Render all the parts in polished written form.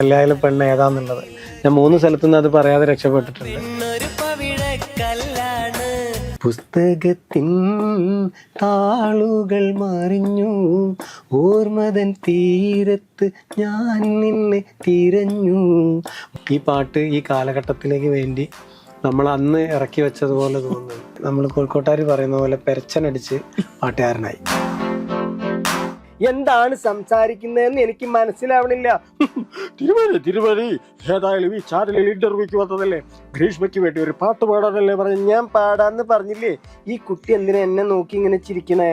കല്യാണ പെണ്ണ് ഏതാന്നുള്ളത് ഞാൻ 3 സ്ഥലത്തുനിന്ന് അത് പറയാതെ രക്ഷപ്പെട്ടിട്ടുണ്ട്. പുസ്തകത്തിൻ താളുകൾ മറിഞ്ഞു, ഓർമ്മതൻ തീരത്ത് ഞാൻ നിന്നെ തിരഞ്ഞു. ഈ പാട്ട് ഈ കാലഘട്ടത്തിലേക്ക് വേണ്ടി നമ്മൾ അന്ന് ഇറക്കി വെച്ചതുപോലെ തോന്നുന്നു. നമ്മൾ കോഴിക്കോട്ടുകാർ പറയുന്ന പോലെ പെരച്ചനടിച്ച് പാട്ടുകാരനായി. എന്താണ് സംസാരിക്കുന്നതെന്ന് എനിക്ക് മനസ്സിലാവണില്ല. തിരുമതി ഏതായാലും ഈ ചാനലിൽ ഇന്റർവ്യൂക്ക് വന്നതല്ലേ, ഗ്രീഷ്മയ്ക്ക് വേണ്ടി ഒരു പാട്ട് പാടാനല്ലേ പറഞ്ഞു. ഞാൻ പാടാന്ന് പറഞ്ഞില്ലേ. ഈ കുട്ടി എന്തിനാ എന്നെ നോക്കി ഇങ്ങനെ ചിരിക്കണേ?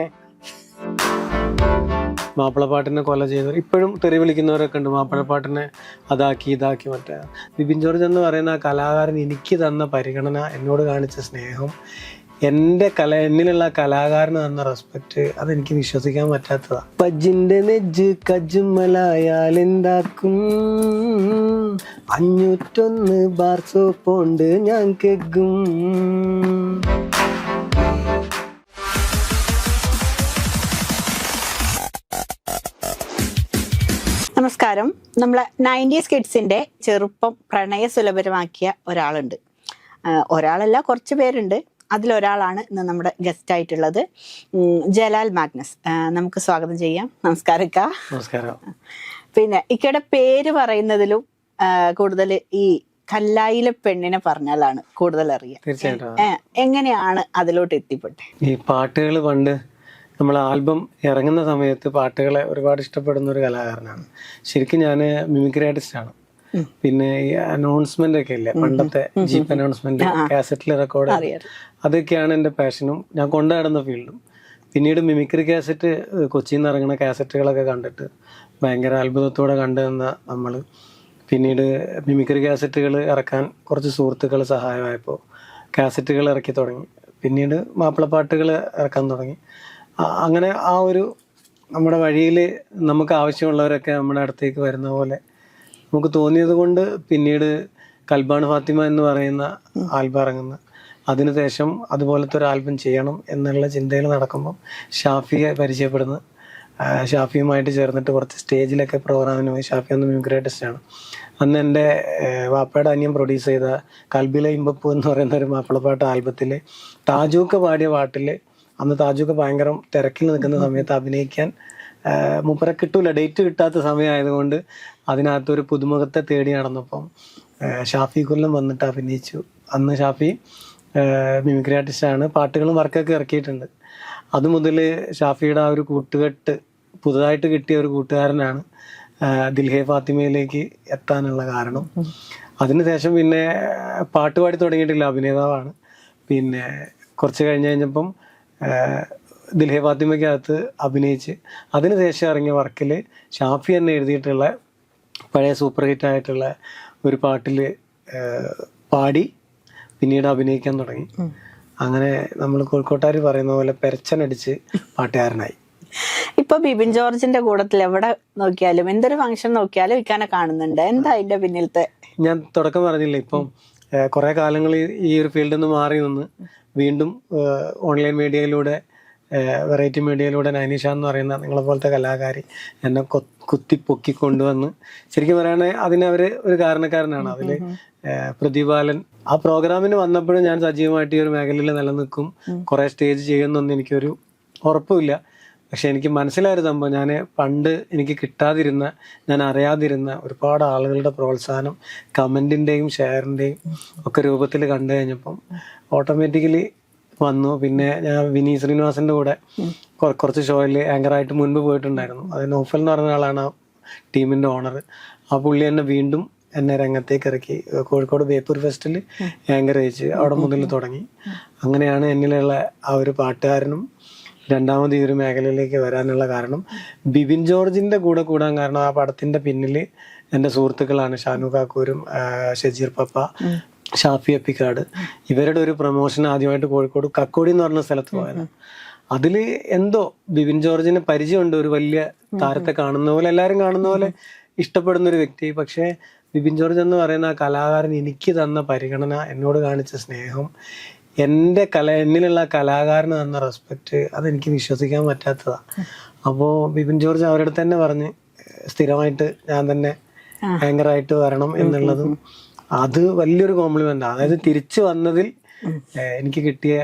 മാപ്പിളപ്പാട്ടിനെ കൊല ചെയ്തവർ ഇപ്പോഴും തെറി വിളിക്കുന്നവരൊക്കെ ഉണ്ട്. മാപ്പിളപ്പാട്ടിനെ അതാക്കി ഇതാക്കി. മറ്റേ ബിബിൻ ജോർജ് എന്ന് പറയുന്ന ആ കലാകാരൻ എനിക്ക് തന്ന പരിഗണന, എന്നോട് കാണിച്ച സ്നേഹം, എന്നിലുള്ള കലാകാരന് തന്ന റെസ്പെക്ട്, അതെനിക്ക് വിശ്വസിക്കാൻ പറ്റാത്തതാ. പജ്ജിന്റെ നെജ്ജ് കജുമലായാൽ എന്താക്കും, 501 ബാർ സോപ്പോണ്ട് ഞാൻ കെഗും. നമസ്കാരം. നമ്മളെ 90s കിഡ്സിന്റെ ചെറുപ്പം പ്രണയസുലഭരമാക്കിയ ഒരാളുണ്ട്. ഒരാളല്ല, കുറച്ച് പേരുണ്ട്. അതിലൊരാളാണ് ഇന്ന് നമ്മുടെ ഗസ്റ്റ് ആയിട്ടുള്ളത്, ജലാൽ മാഗ്നസ്. നമുക്ക് സ്വാഗതം ചെയ്യാം. നമസ്കാരം ഇക്ക. നമസ്കാരം. പിന്നെ ഇക്കയുടെ പേര് പറയുന്നതിലും കൂടുതൽ ഈ കല്ലായിലെ പെണ്ണിനെ പറഞ്ഞാലാണ് കൂടുതൽ അറിയാം. തീർച്ചയായിട്ടും. എങ്ങനെയാണ് അതിലോട്ട് എത്തിപ്പെട്ടെ? ഈ പാട്ടുകൾ പണ്ട് നമ്മൾ ആൽബം ഇറങ്ങുന്ന സമയത്ത് പാട്ടുകളെ ഒരുപാട് ഇഷ്ടപ്പെടുന്ന ഒരു കലാകാരനാണ്. ശരിക്കും ഞാൻ മിമിക്രി ആർട്ടിസ്റ്റാണ്. പിന്നെ ഈ അനൗൺസ്മെന്റ് ഒക്കെ ഇല്ലേ, പണ്ടത്തെ ജീപ്പ് അനൗൺസ്മെന്റ്, കാസറ്റിൽ റെക്കോർഡ്, അതൊക്കെയാണ് എൻ്റെ പാഷനും ഞാൻ കൊണ്ടുനടന്ന ഫീൽഡും. പിന്നീട് മിമിക്രി കാസറ്റ്, കൊച്ചിയിൽ നിന്ന് ഇറങ്ങുന്ന കാസറ്റുകളൊക്കെ കണ്ടിട്ട് ഭയങ്കര അത്ഭുതത്തോടെ കണ്ടുവന്ന നമ്മൾ പിന്നീട് മിമിക്രി കാസറ്റുകൾ ഇറക്കാൻ കുറച്ച് സുഹൃത്തുക്കൾ സഹായമായപ്പോൾ കാസറ്റുകൾ ഇറക്കി തുടങ്ങി. പിന്നീട് മാപ്പിളപ്പാട്ടുകൾ ഇറക്കാൻ തുടങ്ങി. അങ്ങനെ ആ ഒരു നമ്മുടെ വഴിയിൽ നമുക്ക് ആവശ്യമുള്ളവരൊക്കെ നമ്മുടെ അടുത്തേക്ക് വരുന്ന പോലെ നമുക്ക് തോന്നിയത് കൊണ്ട് പിന്നീട് കൽബാണ് ഫാത്തിമ എന്ന് പറയുന്ന ആൽബം ഇറങ്ങുന്നു. അതിനുശേഷം അതുപോലത്തെ ഒരു ആൽബം ചെയ്യണം എന്നുള്ള ചിന്തയിൽ നടക്കുമ്പം ഷാഫിയെ പരിചയപ്പെടുന്നു. ഷാഫിയുമായിട്ട് ചേർന്നിട്ട് കുറച്ച് സ്റ്റേജിലൊക്കെ പ്രോഗ്രാമിന് പോയി. ഷാഫി അന്ന് മിമിക്രി ആർട്ടിസ്റ്റാണ്. അന്ന് എൻ്റെ വാപ്പയുടെ അനിയൻ പ്രൊഡ്യൂസ് ചെയ്ത കൽബിലെ ഇമ്പപ്പൂ എന്ന് പറയുന്ന ഒരു മാപ്പിളപ്പാട്ട് ആൽബത്തിൽ താജൂക്ക് പാടിയ പാട്ടിൽ, അന്ന് താജൂക്ക് ഭയങ്കര തിരക്കിൽ നിൽക്കുന്ന സമയത്ത് അഭിനയിക്കാൻ മൂപ്പരെ കിട്ടൂല, ഡേറ്റ് കിട്ടാത്ത സമയമായതുകൊണ്ട് അതിനകത്തൊരു പുതുമുഖത്തെ തേടി നടന്നപ്പം ഷാഫി കൊല്ലം വന്നിട്ട് അഭിനയിച്ചു. അന്ന് ഷാഫി മിമിക്രി ആർട്ടിസ്റ്റാണ്, പാട്ടുകളും വർക്കൊക്കെ ഇറക്കിയിട്ടുണ്ട്. അതുമുതൽ ഷാഫിയുടെ ആ ഒരു കൂട്ടുകെട്ട്, പുതുതായിട്ട് കിട്ടിയ ഒരു കൂട്ടുകാരനാണ് ദിൽഹെ ഫാത്തിമയിലേക്ക് എത്താനുള്ള കാരണം. അതിനുശേഷം പിന്നെ പാട്ടുപാടി തുടങ്ങിയിട്ടില്ല, അഭിനേതാവാണ്. പിന്നെ കുറച്ച് കഴിഞ്ഞപ്പം ദിൽഹെ ഫാത്തിമയ്ക്കകത്ത് അഭിനയിച്ച് അതിനുശേഷം ഇറങ്ങിയ വർക്കിൽ ഷാഫി തന്നെ എഴുതിയിട്ടുള്ള പഴയ സൂപ്പർ ഹിറ്റ് ആയിട്ടുള്ള ഒരു പാട്ടിൽ പാടി പിന്നീട് അഭിനയിക്കാൻ തുടങ്ങി. അങ്ങനെ നമ്മൾ കോഴിക്കോട്ടുകാർ പറയുന്ന പോലെ പെരച്ചനടിച്ച് പാട്ടുകാരനായി. ഇപ്പൊ ബിബിൻ ജോർജിന്റെ കൂടത്തിൽ എവിടെ നോക്കിയാലും, എന്തൊരു ഫംഗ്ഷൻ നോക്കിയാലും ഇക്കാനെ കാണുന്നുണ്ട്. എന്താ അതിന്റെ പിന്നിലത്തെ? ഞാൻ തുടക്കം പറഞ്ഞില്ലേ, ഇപ്പം കുറെ കാലങ്ങൾ ഈ ഒരു ഫീൽഡിൽ നിന്ന് മാറി നിന്ന് വീണ്ടും ഓൺലൈൻ മീഡിയയിലൂടെ, വെറൈറ്റി മീഡിയയിലൂടെ നൈനിഷ എന്ന് പറയുന്ന നിങ്ങളെ പോലത്തെ കലാകാരി എന്നെ കുത്തിപ്പൊക്കി കൊണ്ടുവന്ന്, ശരിക്കും പറയുകയാണെങ്കിൽ അതിനവർ ഒരു കാരണക്കാരനാണ്. അതിൽ പ്രതിപാലൻ ആ പ്രോഗ്രാമിന് വന്നപ്പോഴും ഞാൻ സജീവമായിട്ട് ഈ ഒരു മേഖലയിൽ നിലനിൽക്കും, കുറെ സ്റ്റേജ് ചെയ്യുന്നൊന്നും എനിക്കൊരു ഉറപ്പുമില്ല. പക്ഷെ എനിക്ക് മനസ്സിലായൊരു സംഭവം, ഞാൻ പണ്ട് എനിക്ക് കിട്ടാതിരുന്ന, ഞാൻ അറിയാതിരുന്ന ഒരുപാട് ആളുകളുടെ പ്രോത്സാഹനം കമൻറ്റിൻ്റെയും ഷെയറിൻ്റെയും ഒക്കെ രൂപത്തിൽ കണ്ടു കഴിഞ്ഞപ്പം ഓട്ടോമാറ്റിക്കലി വന്നു. പിന്നെ ഞാൻ വിനീത് ശ്രീനിവാസൻ്റെ കൂടെ കുറച്ച് ഷോയിൽ ആങ്കറായിട്ട് മുൻപ് പോയിട്ടുണ്ടായിരുന്നു. അത് നൗഫൽ എന്ന് പറഞ്ഞ ആളാണ് ആ ടീമിൻ്റെ ഓണർ. ആ പുള്ളി എന്നെ വീണ്ടും രംഗത്തേക്ക് ഇറക്കി. കോഴിക്കോട് ബേപ്പൂർ ഫെസ്റ്റിൽ ആങ്കർ അയച്ച് അവിടെ മുതൽ തുടങ്ങി. അങ്ങനെയാണ് എന്നിലുള്ള ആ ഒരു പാട്ടുകാരനും രണ്ടാമത് ഈ ഒരു മേഖലയിലേക്ക് വരാനുള്ള കാരണം. ബിബിൻ ജോർജിൻ്റെ കൂടെ കൂടാൻ കാരണം ആ പടത്തിൻ്റെ പിന്നിൽ എൻ്റെ സുഹൃത്തുക്കളാണ് ഷാനു കാക്കൂരും ഷജീർ പപ്പ, ഷാഫി അപ്പിക്കാട്. ഇവരുടെ ഒരു പ്രൊമോഷൻ ആദ്യമായിട്ട് കോഴിക്കോട് കക്കോടി എന്ന് പറഞ്ഞ സ്ഥലത്ത് പോയത്. അതിൽ എന്തോ ബിബിൻ ജോർജിന് പരിചയമുണ്ട്, ഒരു വലിയ താരത്തെ കാണുന്ന പോലെ, എല്ലാവരും കാണുന്ന പോലെ ഇഷ്ടപ്പെടുന്ന ഒരു വ്യക്തി. പക്ഷേ ബിബിൻ ജോർജ് എന്ന് പറയുന്ന ആ കലാകാരൻ എനിക്ക് തന്ന പരിഗണന, എന്നോട് കാണിച്ച സ്നേഹം, എന്നിലുള്ള കലാകാരന് തന്ന റെസ്പെക്ട്, അതെനിക്ക് വിശ്വസിക്കാൻ പറ്റാത്തതാണ്. അപ്പോൾ ബിബിൻ ജോർജ് അവരുടെ തന്നെ പറഞ്ഞ് സ്ഥിരമായിട്ട് ഞാൻ തന്നെ ആങ്കറായിട്ട് വരണം എന്നുള്ളതും അത് വലിയൊരു കോംപ്ലിമെന്റ്. അതായത് തിരിച്ചു വന്നതിൽ എനിക്ക് കിട്ടിയ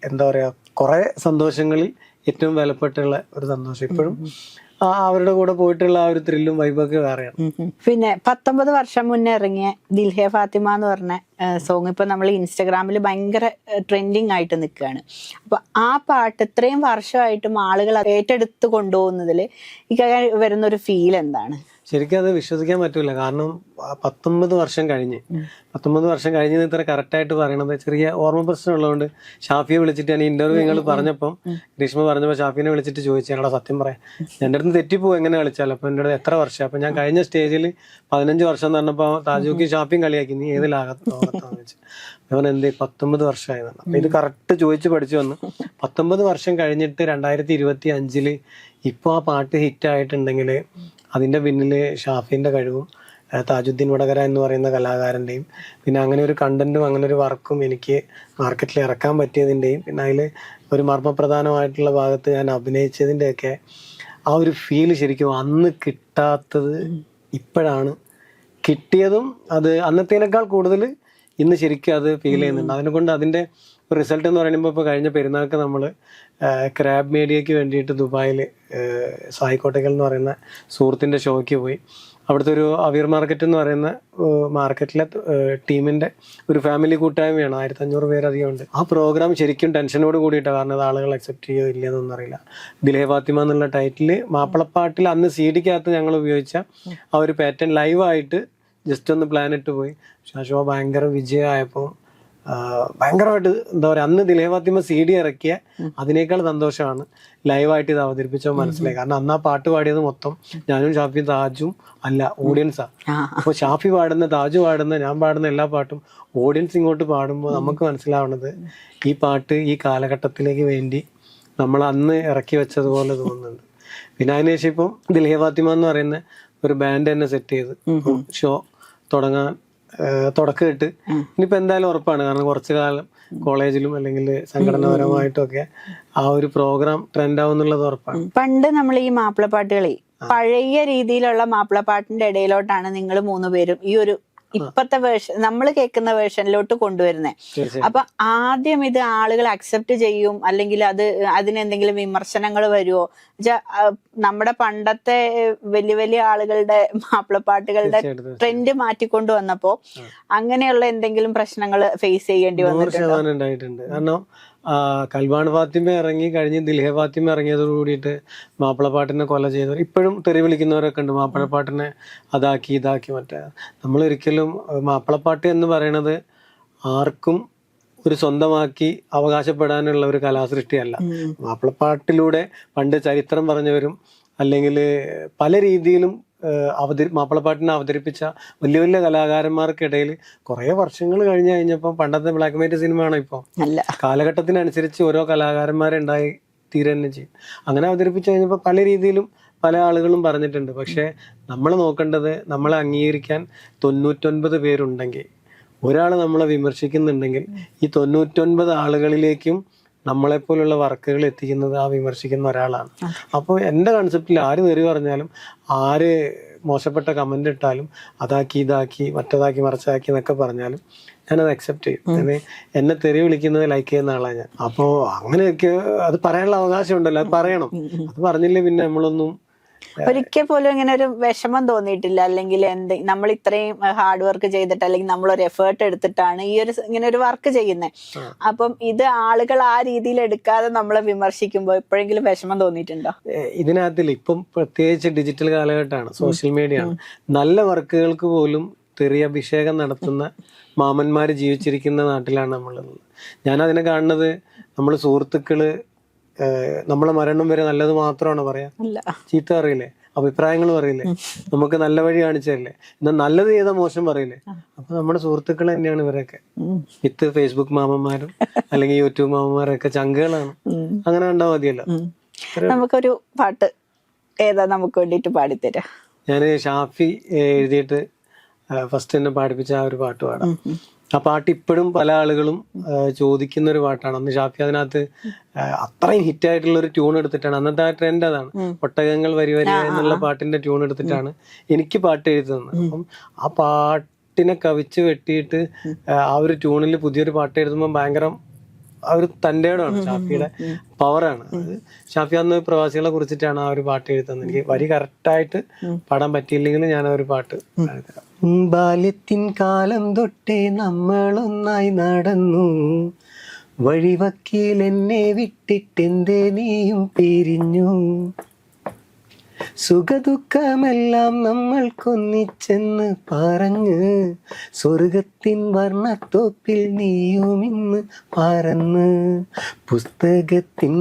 എന്താ പറയാ കുറെ സന്തോഷങ്ങളിൽ ഏറ്റവും വിലപ്പെട്ടുള്ള ഒരു സന്തോഷം. ഇപ്പോഴും അവരുടെ കൂടെ പോയിട്ടുള്ള ആ ഒരു ത്രില്ലും വൈബൊക്കെ വേറെയാണ്. പിന്നെ 19 വർഷം മുന്നേ ഇറങ്ങിയ ദിൽ ഹേ ഫാത്തിമ എന്ന് പറഞ്ഞ സോങ് ഇപ്പൊ നമ്മൾ ഇൻസ്റ്റഗ്രാമിൽ ഭയങ്കര ട്രെൻഡിങ് ആയിട്ട് നിൽക്കുകയാണ്. അപ്പൊ ആ പാട്ട് ഇത്രയും വർഷമായിട്ടും ആളുകൾ ഏറ്റെടുത്ത് കൊണ്ടുപോകുന്നതിൽ ഈ വരുന്നൊരു ഫീൽ എന്താണ്? ശരിക്കും അത് വിശ്വസിക്കാൻ പറ്റൂല. കാരണം 19 വർഷം കഴിഞ്ഞ് ഇത്ര കറക്റ്റായിട്ട് പറയണത് ചെറിയ ഓർമ്മ പ്രശ്നം ഉള്ളതുകൊണ്ട് ഷാഫിയെ വിളിച്ചിട്ട് ഞാൻ ഇന്റർവ്യൂ നിങ്ങൾ പറഞ്ഞപ്പം ഗ്രീഷ്മ പറഞ്ഞപ്പോൾ ഷാഫിനെ വിളിച്ചിട്ട് ചോദിച്ചു, എന്നോട് സത്യം പറയാം എൻ്റെ അടുത്ത് തെറ്റിപ്പോ എങ്ങനെ കളിച്ചാലോ. അപ്പൊ എൻ്റെ അടുത്ത് എത്ര വർഷം? അപ്പൊ ഞാൻ കഴിഞ്ഞ സ്റ്റേജിൽ 15 വർഷം എന്ന് പറഞ്ഞപ്പോൾ താജുക്ക് ഷാഫിയും കളിയാക്കി, നീ ഏത് ലോകത്താന്ന് വെച്ചു. അവൻ എന്ത് 19 വർഷമായതാണ്. അപ്പൊ ഇത് കറക്റ്റ് ചോദിച്ച് പഠിച്ചു വന്നു. 19 വർഷം കഴിഞ്ഞിട്ട് 2025 ഇപ്പൊ ആ പാട്ട് ഹിറ്റ് ആയിട്ടുണ്ടെങ്കിൽ അതിന്റെ പിന്നില് ഷാഫിന്റെ കഴിവും താജുദ്ദീൻ വടകര എന്ന് പറയുന്ന കലാകാരന്റെയും പിന്നെ അങ്ങനെ ഒരു കണ്ടന്റും അങ്ങനെ ഒരു വർക്കും എനിക്ക് മാർക്കറ്റിൽ ഇറക്കാൻ പറ്റിയതിന്റെയും പിന്നെ അതിൽ ഒരു മർമ്മപ്രധാനമായിട്ടുള്ള ഭാഗത്ത് ഞാൻ അഭിനയിച്ചതിന്റെ ഒക്കെ ആ ഒരു ഫീല് ശരിക്കും അന്ന് കിട്ടാത്തത് ഇപ്പോഴാണ് കിട്ടിയതും. അത് അന്നത്തേനേക്കാൾ കൂടുതൽ ഇന്ന് ശരിക്കും അത് ഫീൽ ചെയ്യുന്നുണ്ട്. അതിനെക്കൊണ്ട് അതിന്റെ റിസൾട്ട് എന്ന് പറയുമ്പോൾ ഇപ്പോൾ കഴിഞ്ഞ പെരുന്നാൾക്ക് നമ്മൾ ക്രാബ് മീഡിയയ്ക്ക് വേണ്ടിയിട്ട് ദുബായിൽ സായി കോട്ടക്കൽ എന്ന് പറയുന്ന സുഹൃത്തിൻ്റെ ഷോയ്ക്ക് പോയി. അവിടുത്തെ ഒരു അവീർ മാർക്കറ്റ് എന്ന് പറയുന്ന മാർക്കറ്റിലെ ടീമിൻ്റെ ഒരു ഫാമിലി കൂട്ടായ്മയാണ്. 1500 പേരധികം ഉണ്ട്. ആ പ്രോഗ്രാം ശരിക്കും ടെൻഷനോട് കൂടിയിട്ടാണ്. കാരണം അത് ആളുകൾ അക്സെപ്റ്റ് ചെയ്യോ ഇല്ലയെന്നൊന്നും അറിയില്ല. ദിൽ ഹേ ഫാത്തിമ എന്നുള്ള ടൈറ്റിൽ മാപ്പിളപ്പാട്ടിൽ അന്ന് CD-ക്കകത്ത് ഞങ്ങൾ ഉപയോഗിച്ച ആ ഒരു പാറ്റേൺ ലൈവായിട്ട് ജസ്റ്റ് ഒന്ന് പ്ലാൻ ഇട്ട് പോയി. പക്ഷെ ആ ഷോ ഭയങ്കര വിജയമായപ്പോൾ ഭയങ്കരമായിട്ട് എന്താ പറയുക, അന്ന് ദിൽ ഹേ ഫാത്തിമ CD ഇറക്കിയ അതിനേക്കാൾ സന്തോഷമാണ് ലൈവായിട്ട് ഇത് അവതരിപ്പിച്ചോ മനസ്സിലായി. കാരണം അന്ന് ആ പാട്ട് പാടിയത് മൊത്തം ഞാനും ഷാഫിയും താജും അല്ല, ഓഡിയൻസാ. അപ്പോൾ ഷാഫി പാടുന്ന, താജു പാടുന്ന, ഞാൻ പാടുന്ന എല്ലാ പാട്ടും ഓഡിയൻസ് ഇങ്ങോട്ട് പാടുമ്പോൾ നമുക്ക് മനസ്സിലാവുന്നത് ഈ പാട്ട് ഈ കാലഘട്ടത്തിലേക്ക് വേണ്ടി നമ്മൾ അന്ന് ഇറക്കി വെച്ചതുപോലെ തോന്നുന്നുണ്ട്. പിന്നെ അതിനുശേഷം ഇപ്പം ദിൽ ഹേ ഫാത്തിമ എന്ന് പറയുന്ന ഒരു ബാൻഡ് തന്നെ സെറ്റ് ചെയ്ത് ഷോ തുടങ്ങാൻ തുടക്കമിട്ട് ഇനിയിപ്പോൾ എന്തായാലും ഉറപ്പാണ്. കാരണം കുറച്ചു കാലം കോളേജിലും അല്ലെങ്കിൽ സംഘടനാപരമായിട്ടും ഒക്കെ ആ ഒരു പ്രോഗ്രാം ട്രെൻഡ് ആവും എന്നുള്ളത് ഉറപ്പാണ്. പണ്ട് നമ്മൾ ഈ മാപ്പിളപ്പാട്ടുകളെ പഴയ രീതിയിലുള്ള മാപ്പിളപ്പാട്ടിന്റെ ഇടയിലോട്ടാണ് നിങ്ങൾ 3 പേരും ഈ ഒരു ഇപ്പത്തെ വേർഷൻ നമ്മൾ കേൾക്കുന്ന വേർഷനിലോട്ട് കൊണ്ടുവരുന്നത്. അപ്പൊ ആദ്യം ഇത് ആളുകൾ അക്സെപ്റ്റ് ചെയ്യും അല്ലെങ്കിൽ അതിനെന്തെങ്കിലും വിമർശനങ്ങൾ വരുമോ? നമ്മുടെ പണ്ടത്തെ വലിയ വലിയ ആളുകളുടെ മാപ്പിളപ്പാട്ടുകളുടെ ട്രെൻഡ് മാറ്റിക്കൊണ്ടു വന്നപ്പോ അങ്ങനെയുള്ള എന്തെങ്കിലും പ്രശ്നങ്ങൾ ഫേസ് ചെയ്യേണ്ടി വന്നിട്ടുണ്ട്? കാരണം കൽബാൻ ഫാത്തിമ ഇറങ്ങി കഴിഞ്ഞ് ദിൽ ഹേ ഫാത്തിമ ഇറങ്ങിയതോട് കൂടിയിട്ട് മാപ്പിളപ്പാട്ടിനെ കൊല ചെയ്തവർ ഇപ്പോഴും തെറി വിളിക്കുന്നവരൊക്കെ ഉണ്ട്. മാപ്പിളപ്പാട്ടിനെ അതാക്കി ഇതാക്കി മറ്റേ. നമ്മളൊരിക്കലും മാപ്പിളപ്പാട്ട് എന്ന് പറയണത് ആർക്കും ഒരു സ്വന്തമാക്കി അവകാശപ്പെടാനുള്ള ഒരു കലാസൃഷ്ടിയല്ല. മാപ്പിളപ്പാട്ടിലൂടെ പണ്ട് ചരിത്രം പറഞ്ഞവരും അല്ലെങ്കിൽ പല രീതിയിലും മാപ്പിളപ്പാട്ടിനെ അവതരിപ്പിച്ച വലിയ വലിയ കലാകാരന്മാർക്കിടയിൽ കുറെ വർഷങ്ങൾ കഴിഞ്ഞപ്പോൾ പണ്ടത്തെ ബ്ലാക്ക് ആൻഡ് വൈറ്റ് സിനിമയാണോ ഇപ്പോൾ കാലഘട്ടത്തിനനുസരിച്ച് ഓരോ കലാകാരന്മാരെ ഉണ്ടായി തീരെ തന്നെ ചെയ്യും. അങ്ങനെ അവതരിപ്പിച്ചു കഴിഞ്ഞപ്പോൾ പല രീതിയിലും പല ആളുകളും പറഞ്ഞിട്ടുണ്ട്. പക്ഷെ നമ്മൾ നോക്കേണ്ടത്, നമ്മളെ അംഗീകരിക്കാൻ 99 പേരുണ്ടെങ്കിൽ ഒരാൾ നമ്മളെ വിമർശിക്കുന്നുണ്ടെങ്കിൽ ഈ 99 ആളുകളിലേക്കും നമ്മളെപ്പോലുള്ള വർക്കുകൾ എത്തിക്കുന്നത് ആ വിമർശിക്കുന്ന ഒരാളാണ്. അപ്പോൾ എൻ്റെ കൺസെപ്റ്റിൽ ആര് തെറി പറഞ്ഞാലും ആര് മോശപ്പെട്ട കമൻ്റ് ഇട്ടാലും അതാക്കി ഇതാക്കി മറ്റേതാക്കി മറിച്ചാക്കി എന്നൊക്കെ പറഞ്ഞാലും ഞാനത് അക്സെപ്റ്റ് ചെയ്യും. എന്നെ തെറി വിളിക്കുന്നത് ലൈക്ക് ചെയ്യുന്ന ആളാണ് ഞാൻ. അപ്പോൾ അങ്ങനെയൊക്കെ അത് പറയാനുള്ള അവകാശം ഉണ്ടല്ലോ, അത് പറയണം. അത് പറഞ്ഞില്ലേ പിന്നെ നമ്മളൊന്നും ഒരിക്കൽ പോലും ഇങ്ങനെ ഒരു വിഷമം തോന്നിയിട്ടില്ല? അല്ലെങ്കിൽ നമ്മൾ ഇത്രയും ഹാർഡ് വർക്ക് ചെയ്തിട്ട് അല്ലെങ്കിൽ നമ്മളൊരു എഫേർട്ട് എടുത്തിട്ടാണ് ഈ ഒരു ഇങ്ങനെ ഒരു വർക്ക് ചെയ്യുന്നത്. അപ്പം ഇത് ആളുകൾ ആ രീതിയിൽ എടുക്കാതെ നമ്മളെ വിമർശിക്കുമ്പോൾ എപ്പോഴെങ്കിലും വിഷമം തോന്നിയിട്ടുണ്ടോ? ഇതിനകത്തില്ല. ഇപ്പം പ്രത്യേകിച്ച് ഡിജിറ്റൽ കാലഘട്ടമാണ്, സോഷ്യൽ മീഡിയ ആണ്. നല്ല വർക്കുകൾക്ക് പോലും തെറി അഭിഷേകം നടത്തുന്ന മാമന്മാര് ജീവിച്ചിരിക്കുന്ന നാട്ടിലാണ് നമ്മളുള്ളത്. ഞാനതിനെ കാണുന്നത് നമ്മൾ സുഹൃത്തുക്കള് നമ്മളെ മരണം വരെ നല്ലത് മാത്രമാണ് പറയാ, ചീത്ത അറിയില്ലേ, അഭിപ്രായങ്ങൾ പറയില്ലേ, നമുക്ക് നല്ല വഴി കാണിച്ചതല്ലേ, എന്നാൽ നല്ലത് ചെയ്താൽ മോശം പറയില്ലേ. അപ്പൊ നമ്മുടെ സുഹൃത്തുക്കൾ തന്നെയാണ് ഇവരൊക്കെ. വിത്ത് ഫേസ്ബുക്ക് മാമന്മാരും അല്ലെങ്കിൽ യൂട്യൂബ് മാമന്മാരൊക്കെ ചങ്കുകളാണ്. അങ്ങനെ കണ്ടാൽ മതിയല്ലോ. നമുക്കൊരു പാട്ട് ഏതാ നമുക്ക് വേണ്ടിട്ട് പാടിത്തരാ? ഞാന് ഷാഫി എഴുതിയിട്ട് ഫസ്റ്റ് എന്നെ പാടിപ്പിച്ച ആ ഒരു പാട്ട് പാടാം. ആ പാട്ട് ഇപ്പോഴും പല ആളുകളും ചോദിക്കുന്ന ഒരു പാട്ടാണ്. അന്ന് ഷാഫി അതിനകത്ത് അത്രയും ഹിറ്റായിട്ടുള്ള ഒരു ട്യൂൺ എടുത്തിട്ടാണ്, അന്നത്തെ ആ ട്രെൻഡ് അതാണ്, ഒട്ടകങ്ങൾ വരി വരി എന്നുള്ള പാട്ടിന്റെ ട്യൂൺ എടുത്തിട്ടാണ് എനിക്ക് പാട്ട് എഴുതുന്നത്. അപ്പം ആ പാട്ടിനെ കവിച്ച് വെട്ടിയിട്ട് ആ ഒരു ട്യൂണിൽ പുതിയൊരു പാട്ട് എഴുതുമ്പോൾ ഭയങ്കര ആ ഒരു തൻ്റെ ഇടമാണ്, ഷാഫിയുടെ പവറാണ് അത്. ഷാഫി അന്ന് പ്രവാസികളെ കുറിച്ചിട്ടാണ് ആ ഒരു പാട്ട് എഴുതുന്നത്. എനിക്ക് വരി കറക്റ്റായിട്ട് പാടാൻ പറ്റിയില്ലെങ്കിൽ ഞാൻ ആ ഒരു പാട്ട് എഴുതാം. ബാല്യത്തിൻ കാലം തൊട്ടേ നമ്മളൊന്നായി നടന്നു, വഴിവക്കിൽ എന്നെ വിട്ടിട്ടെന്തേ നീയും പിരിഞ്ഞു, സുഖദുഃഖമെല്ലാം നമ്മൾക്കൊന്നിച്ചെന്ന് പറഞ്ഞ് സ്വർഗത്തിൻ വർണ്ണത്തോപ്പിൽ നീയും ഇന്ന് പറന്ന്, പുസ്തകത്തിൻ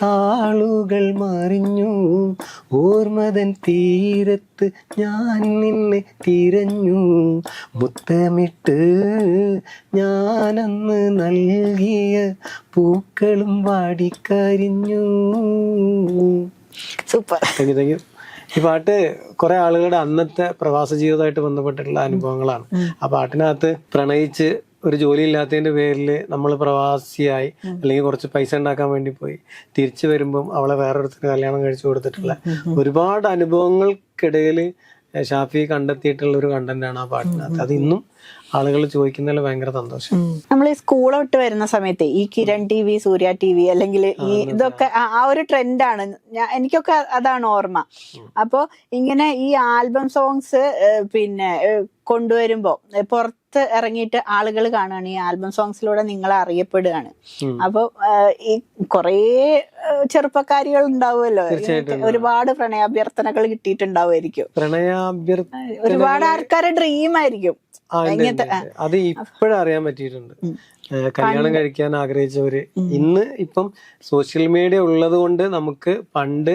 താളുകൾ മറിഞ്ഞു, ഓർമ്മതൻ തീരത്ത് ഞാൻ നിന്നെ തിരഞ്ഞു, മുത്തമിട്ട് ഞാനന്ന് നൽകിയ പൂക്കളും വാടിക്കരിഞ്ഞു. Super. Thank you, thank you. ഈ പാട്ട് കുറെ ആളുകളുടെ അന്നത്തെ പ്രവാസ ജീവിതമായിട്ട് ബന്ധപ്പെട്ടിട്ടുള്ള അനുഭവങ്ങളാണ്. ആ പാട്ടിനകത്ത് പ്രണയിച്ച് ഒരു ജോലി ഇല്ലാത്തതിന്റെ പേരിൽ നമ്മൾ പ്രവാസിയായി അല്ലെങ്കിൽ കുറച്ച് പൈസ ഉണ്ടാക്കാൻ വേണ്ടി പോയി തിരിച്ചു വരുമ്പം അവളെ വേറൊരുത്തിന് കല്യാണം കഴിച്ചു കൊടുത്തിട്ടുള്ള ഒരുപാട് അനുഭവങ്ങൾക്കിടയിൽ ഷാഫി കണ്ടെത്തിയിട്ടുള്ള ഒരു കണ്ടന്റാണ് ആ പാട്ടിനകത്ത്. അത് ഇന്നും ആളുകൾ ചോദിക്കുന്നതിൽ ഭയങ്കര സന്തോഷം. നമ്മൾ ഈ സ്കൂൾ വിട്ട് വരുന്ന സമയത്ത് ഈ കിരൺ ടി വി, സൂര്യ ടി വി അല്ലെങ്കിൽ ഈ ഇതൊക്കെ ആ ഒരു ട്രെൻഡാണ്. എനിക്കൊക്കെ അതാണ് ഓർമ്മ. അപ്പോ ഇങ്ങനെ ഈ ആൽബം സോങ്സ് പിന്നെ കൊണ്ടുവരുമ്പോ പുറത്ത് ഇറങ്ങിയിട്ട് ആളുകൾ കാണുകയാണ്, ഈ ആൽബം സോങ്സിലൂടെ നിങ്ങളെ അറിയപ്പെടുകയാണ്. അപ്പൊ ഈ കൊറേ ചെറുപ്പക്കാരികൾ ഉണ്ടാവുമല്ലോ, ഒരുപാട് പ്രണയാഭ്യർത്ഥനകൾ കിട്ടിയിട്ടുണ്ടാവുമായിരിക്കും, ഒരുപാട് ആൾക്കാരുടെ ഡ്രീം ആയിരിക്കും. അത് ഇപ്പോഴും അറിയാൻ പറ്റിയിട്ടുണ്ട്. കല്യാണം കഴിക്കാൻ ആഗ്രഹിച്ചവര് ഇന്ന് ഇപ്പം സോഷ്യൽ മീഡിയ ഉള്ളത് കൊണ്ട് നമുക്ക് പണ്ട്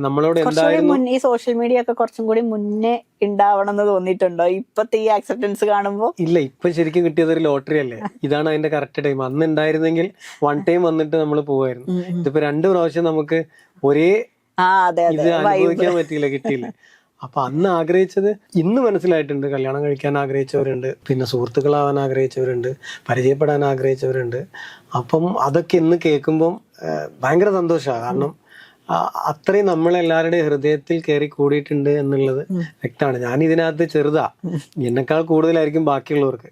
നമ്മളോട് എന്തായിരുന്നു ഈ സോഷ്യൽ മീഡിയ ഒക്കെ കുറച്ചും കൂടി മുന്നേ ഉണ്ടാവണം എന്ന് തോന്നിയിട്ടുണ്ടോ ഇപ്പത്തെ ഈ ആക്സെപ്റ്റൻസ് കാണുമ്പോ? ഇല്ല, ഇപ്പൊ ശരിക്കും കിട്ടിയത് ഒരു ലോട്ടറി അല്ലേ, ഇതാണ് അതിന്റെ കറക്റ്റ് ടൈം. അന്ന് ഉണ്ടായിരുന്നെങ്കിൽ വൺ ടൈം വന്നിട്ട് നമ്മൾ പോവായിരുന്നു. ഇതിപ്പോ 2 പ്രാവശ്യം നമുക്ക് ഒരേ ഇത് അനുഭവിക്കാൻ പറ്റിയില്ല, കിട്ടിയില്ല. അപ്പൊ അന്ന് ആഗ്രഹിച്ചത് ഇന്ന് മനസ്സിലായിട്ടുണ്ട്. കല്യാണം കഴിക്കാൻ ആഗ്രഹിച്ചവരുണ്ട്, പിന്നെ സുഹൃത്തുക്കളാവാൻ ആഗ്രഹിച്ചവരുണ്ട്, പരിചയപ്പെടാൻ ആഗ്രഹിച്ചവരുണ്ട്. അപ്പം അതൊക്കെ ഇന്ന് കേൾക്കുമ്പം ഭയങ്കര സന്തോഷമാണ്. കാരണം അത്രയും നമ്മളെല്ലാവരുടെയും ഹൃദയത്തിൽ കയറി കൂടിയിട്ടുണ്ട് എന്നുള്ളത് വ്യക്തമാണ്. ഞാൻ ഇതിനകത്ത് ചെറുതാ, എന്നെക്കാൾ കൂടുതലായിരിക്കും ബാക്കിയുള്ളവർക്ക്.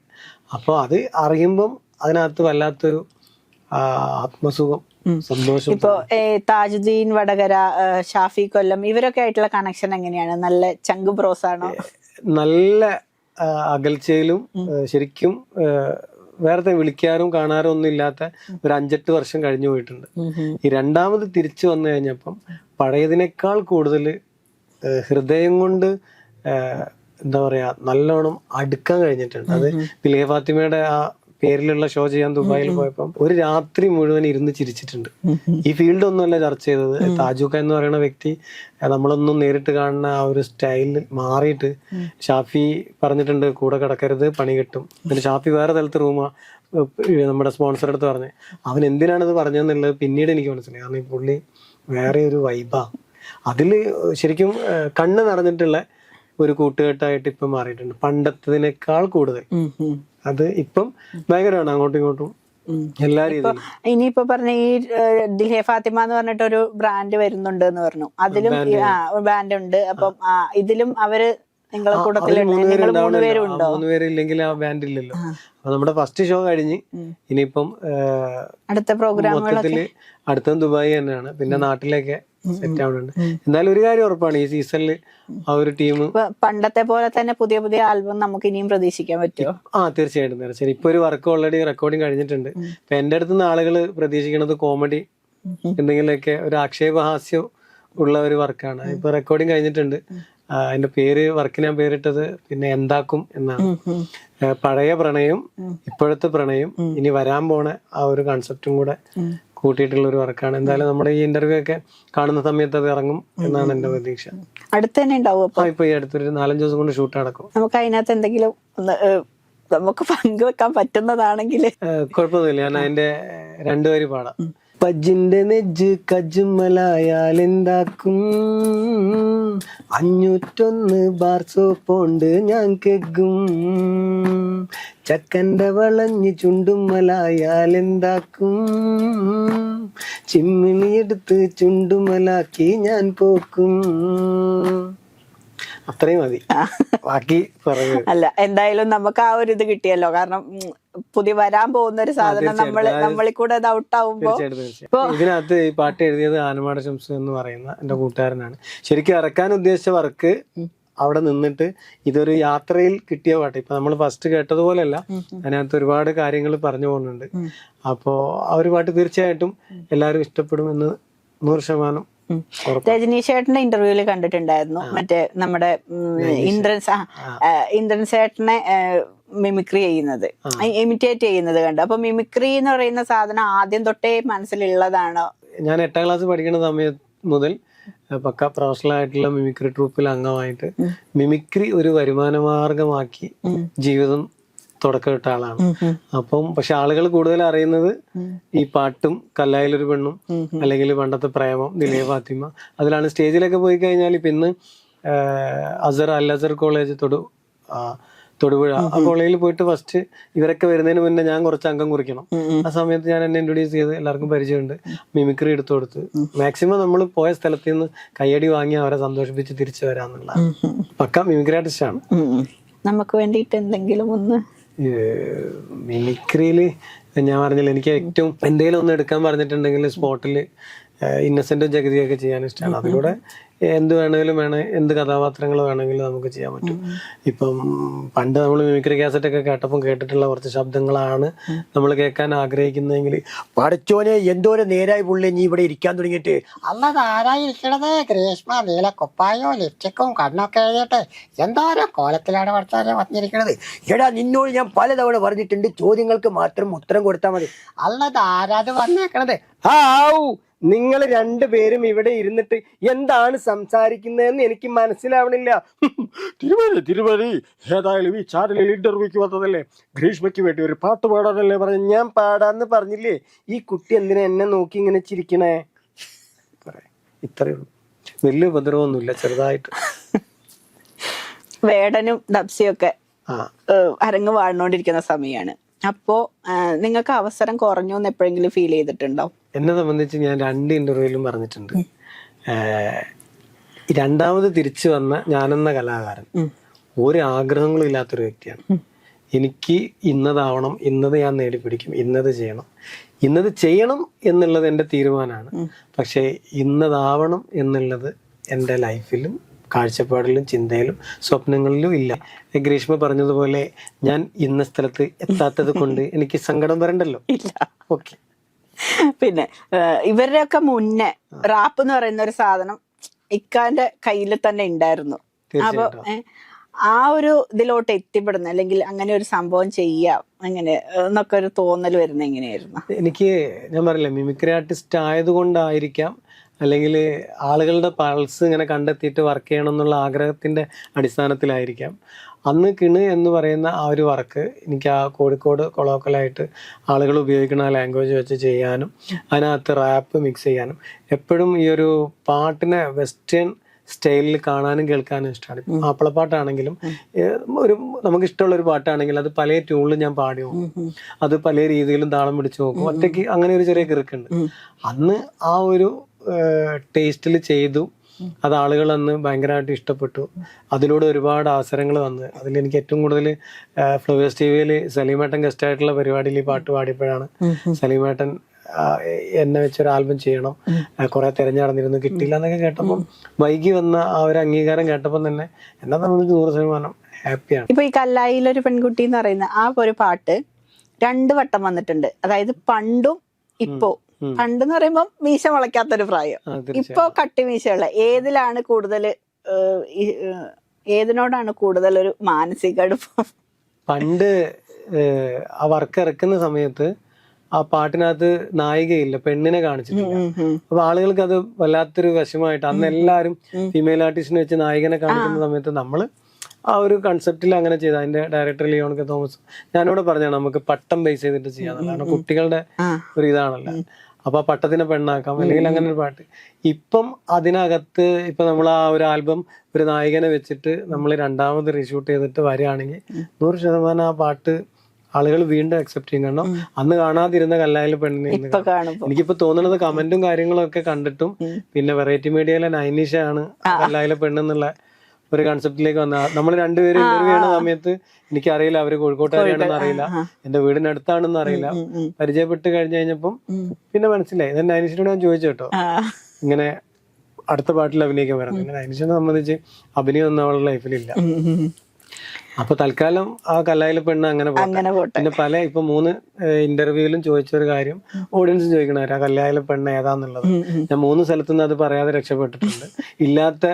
അപ്പോൾ അത് അറിയുമ്പം അതിനകത്ത് വല്ലാത്തൊരു ആത്മസുഖം, സന്തോഷം. ഇപ്പൊ താജുദ്ദീൻ വടകര, ഷാഫി കൊല്ലം ഇവരൊക്കെ ആയിട്ടുള്ള കണക്ഷൻ എങ്ങനെയാണ്? നല്ല ചങ്ക് ബ്രോസ് ആണോ? നല്ല അകൽച്ചയിലും ശരിക്കും വേറെ വിളിക്കാനും കാണാനും ഒന്നും ഇല്ലാത്ത ഒരു 5-8 വർഷം കഴിഞ്ഞു പോയിട്ടുണ്ട്. ഈ രണ്ടാമത് തിരിച്ചു വന്നു കഴിഞ്ഞപ്പം പഴയതിനേക്കാൾ കൂടുതൽ ഹൃദയം കൊണ്ട് എന്താ പറയാ നല്ലോണം അടുക്കാൻ കഴിഞ്ഞിട്ടുണ്ട്. അത് പിലേ ഫാത്തിമയുടെ ആ പേരിലുള്ള ഷോ ചെയ്യാൻ ദുബായിൽ പോയപ്പം ഒരു രാത്രി മുഴുവൻ ഇരുന്ന് ചിരിച്ചിട്ടുണ്ട്. ഈ ഫീൽഡ് ഒന്നുമല്ല ചർച്ച ചെയ്തത്. താജുക്ക എന്ന് പറയുന്ന വ്യക്തി നമ്മളൊന്നും നേരിട്ട് കാണുന്ന ആ ഒരു സ്റ്റൈലിൽ മാറിയിട്ട് ഷാഫി പറഞ്ഞിട്ടുണ്ട് കൂടെ കിടക്കരുത്, പണി കിട്ടും. പിന്നെ ഷാഫി വേറെ സ്ഥലത്ത് റൂമാ നമ്മുടെ സ്പോൺസർ അടുത്ത് പറഞ്ഞ്, അവൻ എന്തിനാണിത് പറഞ്ഞതെന്നുള്ളത് പിന്നീട് എനിക്ക് മനസ്സിലായി. കാരണം ഈ പുള്ളി വേറെ ഒരു വൈബാ. അതില് ശരിക്കും കണ്ണ് നിറഞ്ഞിട്ടുള്ള ഒരു കൂട്ടുകെട്ടായിട്ട് ഇപ്പം മാറിയിട്ടുണ്ട്, പണ്ടത്തതിനേക്കാൾ കൂടുതൽ. അത് ഇപ്പം ഭയങ്കരമാണ്, അങ്ങോട്ടും ഇങ്ങോട്ടും എല്ലാ രീതിയിലും. ഇനിയിപ്പോ പറഞ്ഞ ഈ ദിൽഹേ ഫാത്തിമ എന്ന് പറഞ്ഞിട്ട് ഒരു ബ്രാൻഡ് വരുന്നുണ്ട് എന്ന് പറഞ്ഞു, അതിലും ബാൻഡ് ഉണ്ട്. അപ്പം ഇതിലും അവര് നിങ്ങളെ കൂട്ടത്തില് 3 പേരുണ്ടോ? 3 പേരില്ലെങ്കിൽ ആ ബാൻഡ് ഇല്ലല്ലോ. അപ്പൊ നമ്മുടെ ഫസ്റ്റ് ഷോ കഴിഞ്ഞ് ഇനിയിപ്പം അടുത്ത പ്രോഗ്രാമുകളൊക്കെ അടുത്തത് ദുബായ് തന്നെയാണ്. പിന്നെ നാട്ടിലേക്ക് സെറ്റ് ആവുന്നുണ്ട്. എന്നാലും ഒരു കാര്യം ഉറപ്പാണ്, ഈ സീസണിൽ ആ ഒരു ടീം പണ്ടത്തെ പോലെ തന്നെ പുതിയ പുതിയ ആൽബം നമുക്ക് ഇനിയും പ്രതീക്ഷിക്കാൻ പറ്റുമോ? തീർച്ചയായിട്ടും. ഇപ്പൊ ഒരു വർക്ക് ഓൾറെഡി റെക്കോർഡിങ് കഴിഞ്ഞിട്ടുണ്ട്. ഇപ്പൊ എന്റെ അടുത്ത് നിന്ന് ആളുകൾ പ്രതീക്ഷിക്കുന്നത് കോമഡി എന്തെങ്കിലുമൊക്കെ ഒരു ആക്ഷേപഹാസ്യം ഉള്ള ഒരു വർക്കാണ്. ഇപ്പൊ റെക്കോർഡിങ് കഴിഞ്ഞിട്ടുണ്ട്. അതിന്റെ വർക്ക് ഞാൻ പേരിട്ടത് പിന്നെ എന്താക്കും എന്നാണ്. പഴയ പ്രണയം, ഇപ്പോഴത്തെ പ്രണയം, ഇനി വരാൻ പോണ ആ ഒരു കൺസെപ്റ്റും കൂടെ കൂട്ടിയിട്ടുള്ള ഒരു വർക്കാണ്. എന്തായാലും നമ്മുടെ ഈ ഇന്റർവ്യൂ ഒക്കെ കാണുന്ന സമയത്ത് അത് ഇറങ്ങും എന്നാണ് എന്റെ പ്രതീക്ഷ. അടുത്ത് തന്നെ ഉണ്ടാവും. ഇപ്പൊ ഈ അടുത്തൊരു 4-5 ദിവസം കൊണ്ട് ഷൂട്ട് നടക്കും. നമുക്ക് അതിനകത്ത് എന്തെങ്കിലും നമുക്ക് പങ്കുവെക്കാൻ പറ്റുന്നതാണെങ്കിൽ കുഴപ്പമൊന്നുമില്ല. ഞാൻ അതിന്റെ 2 വരി പാടാം. പജിന്റെ നെജ്ജ് കജുമലായാൽ എന്താക്കും, 501 ബാർ സോപ്പോണ്ട് ഞാൻ കെഗും, ചക്കന്റെ വളഞ്ഞ് ചുണ്ടുമലായാൽ എന്താക്കും, ചിമ്മിണിയെടുത്ത് ചുണ്ടുമലാക്കി ഞാൻ പോക്കും. അത്രയും മതി, ബാക്കി പറഞ്ഞു. അല്ല, എന്തായാലും നമുക്ക് ആ ഒരു ഇത് കിട്ടിയല്ലോ. കാരണം പുതിയ വരാൻ പോകുന്ന ഒരു സാധനം നമ്മളിൽ കൂടെ അത് ഔട്ടാവുമ്പോ. ഇതിനകത്ത് ഈ പാട്ട് എഴുതിയത് ആനമാട ശംസു എന്ന് പറയുന്ന എന്റെ കൂട്ടുകാരനാണ്. ശരിക്കും ഇറക്കാൻ ഉദ്ദേശിച്ച വർക്ക് അവിടെ നിന്നിട്ട് ഇതൊരു യാത്രയിൽ കിട്ടിയ പാട്ട്. ഇപ്പൊ നമ്മൾ ഫസ്റ്റ് കേട്ടതുപോലെയല്ല, അതിനകത്ത് ഒരുപാട് കാര്യങ്ങൾ പറഞ്ഞു പോകുന്നുണ്ട്. അപ്പോ ആ ഒരു പാട്ട് തീർച്ചയായിട്ടും എല്ലാവരും ഇഷ്ടപ്പെടുമെന്ന് 100% രജനീഷ് ചേട്ടന്റെ ഇന്റർവ്യൂല് കണ്ടിട്ടുണ്ടായിരുന്നു. മറ്റേ നമ്മുടെ ഇന്ദ്രൻ ചേട്ടനെ മിമിക്രി ചെയ്യുന്നത്, ഇമിറ്റേറ്റ് ചെയ്യുന്നത് കണ്ടു. അപ്പൊ മിമിക്രി എന്ന് പറയുന്ന സാധനം ആദ്യം തൊട്ടേ മനസ്സിലുള്ളതാണോ? ഞാൻ 8ാം ക്ലാസ് പഠിക്കുന്ന സമയം മുതൽ പക്ക പ്രൊഫഷണൽ ആയിട്ടുള്ള മിമിക്രി ട്രൂപ്പിൽ അംഗമായിട്ട് മിമിക്രി ഒരു വരുമാന മാർഗമാക്കി ജീവിതം തുടക്കമിട്ട ആളാണ്. അപ്പം പക്ഷെ ആളുകൾ കൂടുതൽ അറിയുന്നത് ഈ പാട്ടും കല്ലായിലൊരു പെണ്ണും അല്ലെങ്കിൽ പണ്ടത്തെ പ്രേമം, ദിലേ ഫാത്തിമ, അതിലാണ്. സ്റ്റേജിലൊക്കെ പോയി കഴിഞ്ഞാൽ ഇപ്പൊ ഇന്ന് അൽ അസർ കോളേജ് തൊടുപുഴ, ആ കോളേജിൽ പോയിട്ട് ഫസ്റ്റ് ഇവരൊക്കെ വരുന്നതിന് മുന്നേ ഞാൻ കുറച്ച് അംഗം കുറിക്കണം. ആ സമയത്ത് ഞാൻ എന്നെ ഇൻട്രൊഡ്യൂസ് ചെയ്ത് എല്ലാവർക്കും പരിചയമുണ്ട്. മിമിക്രി എടുത്തു കൊടുത്ത് മാക്സിമം നമ്മൾ പോയ സ്ഥലത്ത് നിന്ന് കയ്യടി വാങ്ങി അവരെ സന്തോഷിപ്പിച്ച് തിരിച്ചു വരാന്നുള്ള പക്ക മിമിക്രി ആർട്ടിസ്റ്റ് ആണ്. നമുക്ക് വേണ്ടിയിട്ട് എന്തെങ്കിലും ഒന്ന് മിമിക്രിയില് ഞാൻ പറഞ്ഞില്ല, എനിക്ക് ഏറ്റവും എന്തെങ്കിലും ഒന്ന് എടുക്കാൻ പറഞ്ഞിട്ടുണ്ടെങ്കിൽ സ്പോട്ടിൽ ഇന്നസെന്റും ജഗതിയൊക്കെ ചെയ്യാൻ ഇഷ്ടമാണ്. അതിലൂടെ എന്ത് വേണമെങ്കിലും എന്ത് കഥാപാത്രങ്ങൾ വേണമെങ്കിലും നമുക്ക് ചെയ്യാൻ പറ്റും. ഇപ്പം പണ്ട് നമ്മൾ മിമിക്രി കാസറ്റ് ഒക്കെ കേട്ടപ്പം കേട്ടിട്ടുള്ള കുറച്ച് ശബ്ദങ്ങളാണ് നമ്മൾ കേൾക്കാൻ ആഗ്രഹിക്കുന്നതെങ്കിൽ പഠിച്ചോനെ എന്തോരം നേരായി പുള്ളി നീ ഇവിടെ ഇരിക്കാൻ തുടങ്ങിയിട്ട്. അല്ലാതെ ആരായിരിക്കണത്? ഗ്രീഷ്മ നീല കുപ്പായോ ലിപ്സ്റ്റിക്കും കണ്ണൊക്കെ എഴുതിയിട്ട് എന്തോരം കോലത്തിലാണ് പഠിച്ചാലും വന്നിരിക്കണത്. എടാ നിന്നോട് ഞാൻ പലതവണ പറഞ്ഞിട്ടുണ്ട്, ചോദ്യങ്ങൾക്ക് മാത്രം ഉത്തരം കൊടുത്താൽ മതി. അല്ലാതെ ആരാത് വന്നേക്കണത്? നിങ്ങൾ രണ്ടുപേരും ഇവിടെ ഇരുന്നിട്ട് എന്താണ് സംസാരിക്കുന്നതെന്ന് എനിക്ക് മനസ്സിലാവണില്ല. തിരുമതി ഏതായാലും ഈ ചാനലിൽ ഇന്റർവ്യൂക്ക് വന്നതല്ലേ, ഗ്രീഷ്മയ്ക്ക് വേണ്ടി ഒരു പാട്ട് പാടാനല്ലേ പറഞ്ഞു. ഞാൻ പാടാന്ന് പറഞ്ഞില്ലേ. ഈ കുട്ടി എന്തിനാ എന്നെ നോക്കി ഇങ്ങനെ ചിരിക്കണേ? ഇത്രയേ ഉള്ളൂ, വലിയ ഉപദ്രവമൊന്നുമില്ല, ചെറുതായിട്ട്. വേടനും ദപ്സിയൊക്കെ അരങ്ങ് വാഴ്ന്നോണ്ടിരിക്കുന്ന സമയമാണ്. അപ്പോ നിങ്ങൾക്ക് അവസരം കുറഞ്ഞു എന്ന് എപ്പോഴെങ്കിലും ഫീൽ ചെയ്തിട്ടുണ്ടോ? എന്നെ സംബന്ധിച്ച് ഞാൻ 2 ഇന്റർവ്യൂവിലും പറഞ്ഞിട്ടുണ്ട്, രണ്ടാമത് തിരിച്ചു വന്ന ഞാനെന്ന കലാകാരൻ ഒരു ആഗ്രഹങ്ങളും ഇല്ലാത്തൊരു വ്യക്തിയാണ്. എനിക്ക് ഇന്നതാവണം, ഇന്നത് ഞാൻ നേടിപ്പിടിക്കും, ഇന്നത് ചെയ്യണം എന്നുള്ളത് എൻ്റെ തീരുമാനമാണ്. പക്ഷേ ഇന്നതാവണം എന്നുള്ളത് എൻ്റെ ലൈഫിലും കാഴ്ചപ്പാടിലും ചിന്തയിലും സ്വപ്നങ്ങളിലും ഇല്ല. ഗ്രീഷ്മ പറഞ്ഞതുപോലെ ഞാൻ ഇന്ന സ്ഥലത്ത് എത്താത്തത് കൊണ്ട് എനിക്ക് സങ്കടം വരണ്ടല്ലോ. ഇല്ല. ഓക്കെ. പിന്നെ ഇവരുടെയൊക്കെ മുന്നേ റാപ്പ് എന്ന് പറയുന്ന ഒരു സാധനം ഇക്കാന്റെ കയ്യിൽ തന്നെ ഉണ്ടായിരുന്നു. അപ്പൊ ആ ഒരു ഇതിലോട്ട് എത്തിപ്പെടുന്ന അല്ലെങ്കിൽ അങ്ങനെ ഒരു സംഭവം ചെയ്യാം അങ്ങനെ എന്നൊക്കെ ഒരു തോന്നൽ വരുന്ന എങ്ങനെയായിരുന്നു? എനിക്ക് ഞാൻ പറയില്ല, മിമിക്രി ആർട്ടിസ്റ്റ് ആയതുകൊണ്ടായിരിക്കാം, അല്ലെങ്കിൽ ആളുകളുടെ പൾസ് ഇങ്ങനെ കണ്ടെത്തിയിട്ട് വർക്ക് ചെയ്യണം എന്നുള്ള ആഗ്രഹത്തിൻ്റെ അടിസ്ഥാനത്തിലായിരിക്കാം. അന്ന് കിണ് എന്ന് പറയുന്ന ആ ഒരു വർക്ക് എനിക്ക് ആ കോഴിക്കോട് കൊളോക്കലായിട്ട് ആളുകൾ ഉപയോഗിക്കുന്ന ആ ലാംഗ്വേജ് വെച്ച് ചെയ്യാനും അതിനകത്ത് റാപ്പ് മിക്സ് ചെയ്യാനും എപ്പോഴും ഈ ഒരു പാട്ടിനെ വെസ്റ്റേൺ സ്റ്റൈലിൽ കാണാനും കേൾക്കാനും ഇഷ്ടമാണ്. മാപ്പിളപ്പാട്ടാണെങ്കിലും നമുക്ക് ഇഷ്ടമുള്ള ഒരു പാട്ടാണെങ്കിൽ അത് പല ട്യൂണിലും ഞാൻ പാടി നോക്കും, അത് പല രീതിയിലും താളം പിടിച്ച് നോക്കും. ഒറ്റയ്ക്ക് അങ്ങനെ ഒരു ചെറിയ കിറുക്കുണ്ട്. അന്ന് ആ ഒരു ടേസ്റ്റിൽ ചെയ്തു, അത് ആളുകൾ അന്ന് ഭയങ്കരമായിട്ട് ഇഷ്ടപ്പെട്ടു. അതിലൂടെ ഒരുപാട് അവസരങ്ങൾ വന്ന് അതിലെനിക്ക് ഏറ്റവും കൂടുതൽ ഫ്ലവേഴ്സ് ടിവിയിൽ സലീമേട്ടൻ ഗസ്റ്റ് ആയിട്ടുള്ള പരിപാടിയിൽ ഈ പാട്ട് പാടിയപ്പോഴാണ് സലീമേട്ടൻ എന്നെ വെച്ചൊരു ആൽബം ചെയ്യണം, കുറെ തിരഞ്ഞെടുന്നിരുന്നു, കിട്ടിയില്ല എന്നൊക്കെ കേട്ടപ്പോൾ വൈകി വന്ന ആ ഒരു അംഗീകാരം കേട്ടപ്പോൾ തന്നെ എന്നെ സംബന്ധിച്ച് 100% ഹാപ്പിയാണ്. ഇപ്പൊ ഈ കല്ലായിലൊരു പെൺകുട്ടി എന്ന് പറയുന്ന ആ ഒരു പാട്ട് 2 വട്ടം വന്നിട്ടുണ്ട്. അതായത് പണ്ടും ഇപ്പോ. പണ്ടെന്ന് പറയുമ്പോ മീശ മുളയ്ക്കാത്തൊരു പ്രായം, ഇപ്പൊ കട്ടി മീശയുള്ള. ഏതിലാണ് കൂടുതൽ, ഏതിനോടാണ് കൂടുതൽ ഒരു മാനസിക അടുപ്പം? പണ്ട് ആ വർക്ക് ഇറക്കുന്ന സമയത്ത് ആ പാട്ടിനകത്ത് നായികയില്ല, പെണ്ണിനെ കാണിച്ചിട്ടില്ല. അപ്പൊ ആളുകൾക്ക് അത് വല്ലാത്തൊരു വിഷമമായിട്ട് അന്ന് എല്ലാവരും ഫീമെയിൽ ആർട്ടിസ്റ്റിനെ വെച്ച് നായികനെ കാണിക്കുന്ന സമയത്ത് നമ്മള് ആ ഒരു കൺസെപ്റ്റിൽ അങ്ങനെ ചെയ്ത അതിന്റെ ഡയറക്ടർ ലിയോൺ കെ തോമസ് ഞാനിവിടെ പറഞ്ഞാണ് നമുക്ക് പട്ടം ബേസ് ചെയ്തിട്ട് ചെയ്യാന്നുള്ളത്. കാരണം കുട്ടികളുടെ ഒരു ഇതാണല്ലോ. അപ്പൊ ആ പട്ടത്തിനെ പെണ്ണാക്കാം, അല്ലെങ്കിൽ അങ്ങനെ ഒരു പാട്ട്. ഇപ്പം അതിനകത്ത് ഇപ്പൊ നമ്മൾ ആ ഒരു ആൽബം ഒരു നായകനെ വെച്ചിട്ട് നമ്മൾ രണ്ടാമത് റീഷൂട്ട് ചെയ്തിട്ട് വരികയാണെങ്കിൽ 100% ആ പാട്ട് ആളുകൾ വീണ്ടും അക്സെപ്റ്റ് ചെയ്യും. കാരണം അന്ന് കാണാതിരുന്ന കല്ലായിലെ പെണ്ണിനെ ഇന്ന് ഇപ്പൊ കാണും. കാണുമ്പോ എനിക്കിപ്പോ തോന്നുന്നത് കമന്റും കാര്യങ്ങളും ഒക്കെ കണ്ടിട്ടും പിന്നെ വെറൈറ്റി മീഡിയയിലെ നൈനിഷ ആണ് കല്ലായിലെ പെണ്ണെന്നുള്ള ഒരു കൺസെപ്റ്റിലേക്ക് വന്ന. നമ്മൾ രണ്ടുപേരും ഇന്റർവ്യൂ ചെയ്യുന്ന സമയത്ത് എനിക്കറിയില്ല അവര് കോഴിക്കോട്ടുകാരിയാണെന്ന് അറിയില്ല, എന്റെ വീടിനടുത്താണെന്ന് അറിയില്ല. പരിചയപ്പെട്ട് കഴിഞ്ഞപ്പം പിന്നെ മനസ്സിലായി. then നൈനിഷയോട് ഞാൻ ചോദിച്ചു കേട്ടോ, ഇങ്ങനെ അടുത്ത പാട്ടിൽ അഭിനയിക്കാൻ പറഞ്ഞു. പിന്നെ നൈനിഷനെ സംബന്ധിച്ച് അഭിനയം ഒന്നും അവളുടെ ലൈഫിലില്ല. അപ്പൊ തൽക്കാലം ആ കല്ലായിലെ പെണ്ണ് അങ്ങനെ അങ്ങനെ പോട്ടെ. പോട്ടെ. പിന്നെ പല ഇപ്പൊ 3 ഇന്റർവ്യൂവിലും ചോദിച്ചൊരു കാര്യം ഓഡിയൻസ് ചോദിക്കണവരാ കല്ലായിലെ പെണ്ണ് ഏതാന്നുള്ളത്. ഞാൻ 3 സ്ഥലത്തുനിന്ന് അത് പറയാതെ രക്ഷപ്പെട്ടിട്ടുണ്ട്. ഇല്ലാത്ത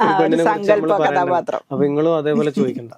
ഒരു പെണ്ണിനെ കുറിച്ച് നമ്മൾ സങ്കല്പ പറയണ്ട. കഥാപാത്രം. അപ്പൊ നിങ്ങളും അതേപോലെ ചോദിക്കണ്ട.